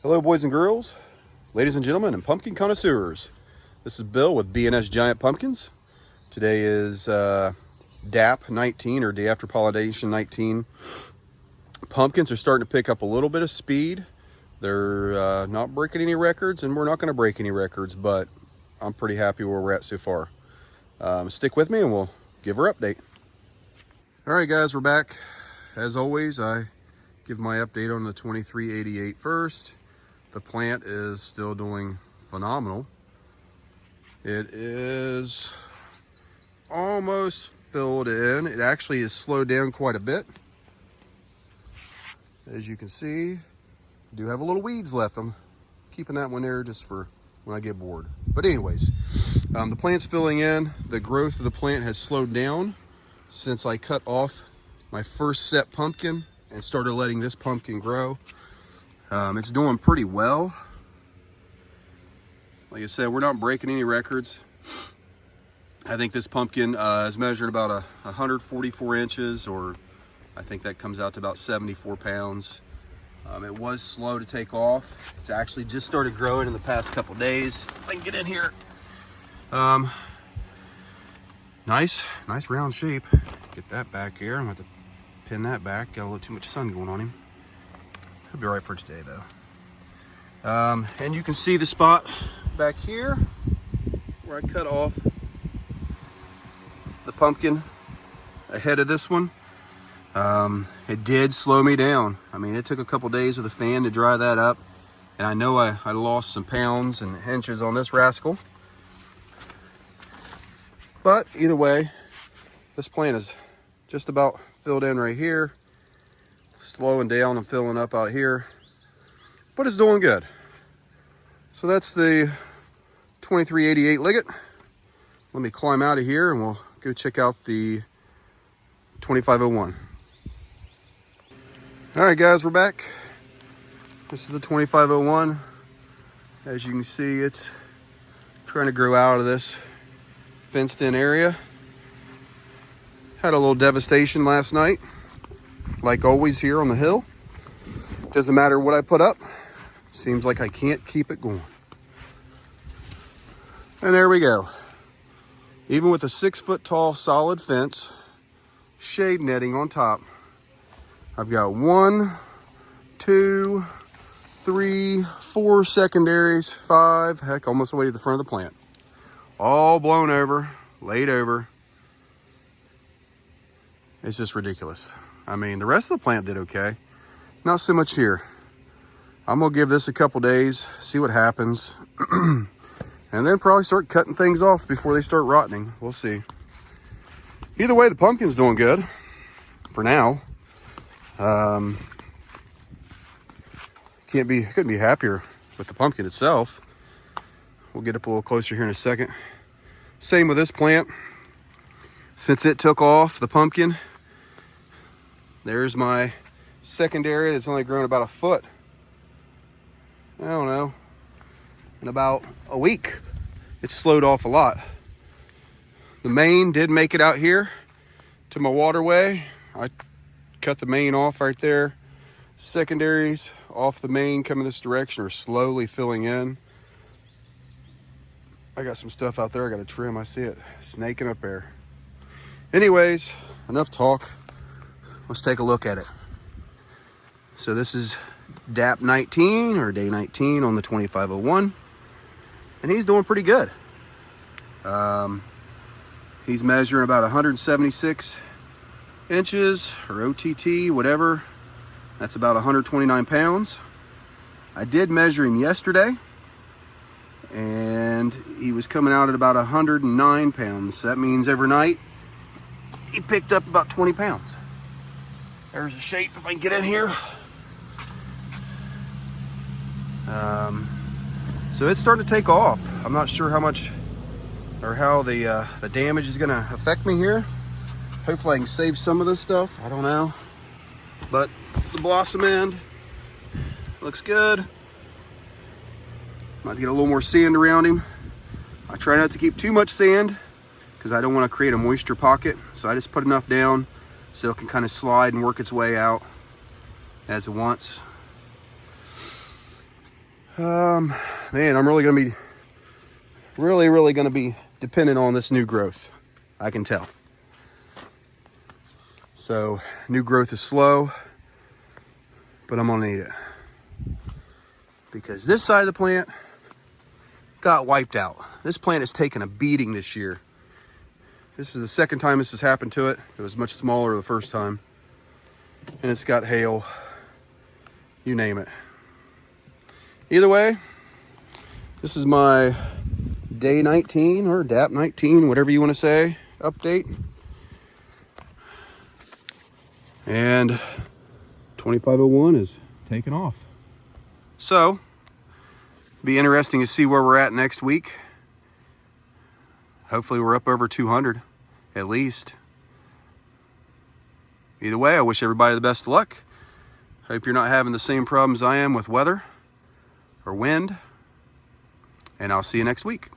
Hello boys and girls, ladies and gentlemen, and pumpkin connoisseurs. This is Bill with B&S Giant Pumpkins. Today is DAP 19, or Day After Pollination 19. Pumpkins are starting to pick up a little bit of speed. They're not breaking any records, and we're not going to break any records, but I'm pretty happy where we're at so far. Stick with me and we'll give her an update. All right guys, we're back. As always, I give my update on the 2388 first. The plant is still doing phenomenal. It is almost filled in. It actually is slowed down quite a bit. As you can see, I do have a little weeds left. I'm keeping that one there just for when I get bored. But anyways, the plant's filling in. The growth of the plant has slowed down since I cut off my first set pumpkin and started letting this pumpkin grow. It's doing pretty well. Like I said, we're not breaking any records. I think this pumpkin is measured about 144 inches, or I think that comes out to about 74 pounds. It was slow to take off. It's actually just started growing in the past couple days. If I can get in here. Nice round shape. Get that back here. I'm going to have to pin that back. Got a little too much sun going on him. He'll be all right for today though. And you can see the spot back here where I cut off the pumpkin ahead of this one. It did slow me down. I mean, it took a couple days with a fan to dry that up. And I know I lost some pounds and inches on this rascal. But either way, this plant is just about filled in right here. Slowing down and filling up out here, but it's doing good. So that's the 2388 Liggett. Let me climb out of here and we'll go check out the 2501. All right guys, we're back. This is the 2501. As you can see, it's trying to grow out of this fenced in area. Had a little devastation last night. Like always here on the hill. Doesn't matter what I put up. Seems like I can't keep it going. And there we go. Even with a 6-foot tall solid fence, shade netting on top, I've got 1, 2, 3, 4 secondaries, 5, heck, almost the way to the front of the plant. All blown over, laid over. It's just ridiculous. I mean, the rest of the plant did okay. Not so much here. I'm gonna give this a couple days, see what happens. And then probably start cutting things off before they start rotting. We'll see. Either way, the pumpkin's doing good for now. Couldn't be happier with the pumpkin itself. We'll get up a little closer here in a second. Same with this plant. Since it took off the pumpkin, there's my secondary that's only grown about a foot. I don't know. In about a week, it's slowed off a lot. The main did make it out here to my waterway. I cut the main off right there. Secondaries off the main coming this direction are slowly filling in. I got some stuff out there I got to trim. I see it snaking up there. Anyways, enough talk. Let's take a look at it. So this is DAP 19, or day 19 on the 2501. And he's doing pretty good. He's measuring about 176 inches, or OTT, whatever. That's about 129 pounds. I did measure him yesterday, and he was coming out at about 109 pounds. That means every night he picked up about 20 pounds. There's a shape if I can get in here. So it's starting to take off. I'm not sure how much or how the damage is gonna affect me here. Hopefully I can save some of this stuff. I don't know. But the blossom end looks good. Might get a little more sand around him. I try not to keep too much sand because I don't want to create a moisture pocket. So I just put enough down so it can kind of slide and work its way out as it wants. Man, I'm really going to be really going to be dependent on this new growth. I can tell. So new growth is slow, but I'm going to need it. Because this side of the plant got wiped out. This plant has taken a beating this year. This is the second time this has happened to it. It was much smaller the first time. And it's got hail, you name it. Either way, this is my day 19 or DAP 19, whatever you want to say, update. And 2501 is taking off. So, be interesting to see where we're at next week. Hopefully we're up over 200 at least. Either way, I wish everybody the best of luck. Hope you're not having the same problems I am with weather or wind. And I'll see you next week.